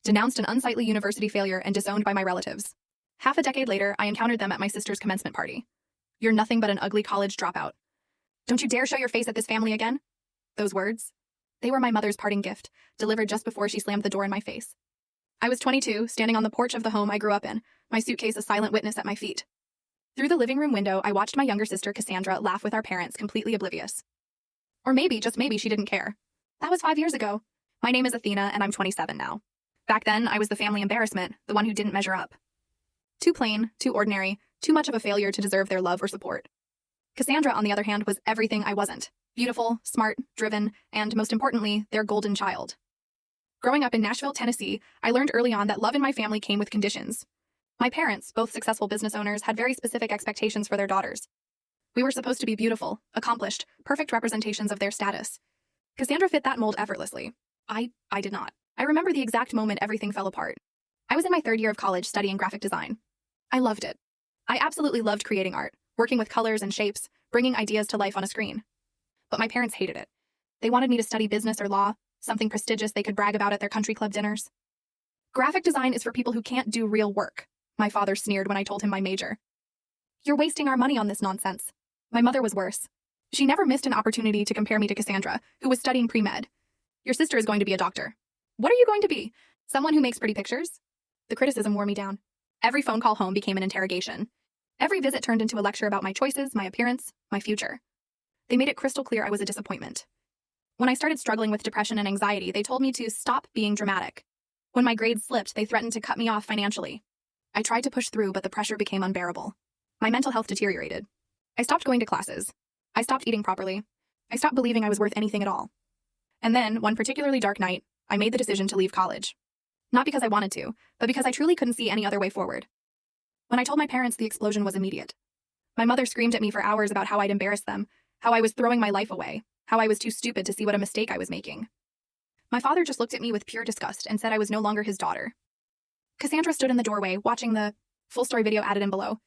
denounced an unsightly university failure, and disowned by my relatives. Half a decade later, I encountered them at my sister's commencement party. "You're nothing but an ugly college dropout. Don't you dare show your face at this family again." Those words? They were my mother's parting gift, delivered just before she slammed the door in my face. I was 22, standing on the porch of the home I grew up in, my suitcase a silent witness at my feet. Through the living room window, I watched my younger sister Cassandra laugh with our parents, completely oblivious. Or maybe, just maybe, she didn't care. That was 5 years ago. My name is Athena, and I'm 27 now. Back then, I was the family embarrassment, the one who didn't measure up. Too plain, too ordinary, too much of a failure to deserve their love or support. Cassandra, on the other hand, was everything I wasn't. Beautiful, smart, driven, and, most importantly, their golden child. Growing up in Nashville, Tennessee, I learned early on that love in my family came with conditions. My parents, both successful business owners, had very specific expectations for their daughters. We were supposed to be beautiful, accomplished, perfect representations of their status. Cassandra fit that mold effortlessly. I did not. I remember the exact moment everything fell apart. I was in my 3rd year of college studying graphic design. I loved it. I absolutely loved creating art, working with colors and shapes, bringing ideas to life on a screen. But my parents hated it. They wanted me to study business or law, something prestigious they could brag about at their country club dinners. "Graphic design is for people who can't do real work," my father sneered when I told him my major. "You're wasting our money on this nonsense." My mother was worse. She never missed an opportunity to compare me to Cassandra, who was studying pre-med. "Your sister is going to be a doctor." "What are you going to be? Someone who makes pretty pictures?" The criticism wore me down. Every phone call home became an interrogation. Every visit turned into a lecture about my choices, my appearance, my future. They made it crystal clear I was a disappointment. When I started struggling with depression and anxiety, they told me to stop being dramatic. When my grades slipped, they threatened to cut me off financially. I tried to push through, but the pressure became unbearable. My mental health deteriorated. I stopped going to classes. I stopped eating properly. I stopped believing I was worth anything at all. And then, one particularly dark night, I made the decision to leave college. Not because I wanted to, but because I truly couldn't see any other way forward. When I told my parents, the explosion was immediate. My mother screamed at me for hours about how I'd embarrassed them, how I was throwing my life away, how I was too stupid to see what a mistake I was making. My father just looked at me with pure disgust and said I was no longer his daughter. Cassandra stood in the doorway, watching the full story video added in below.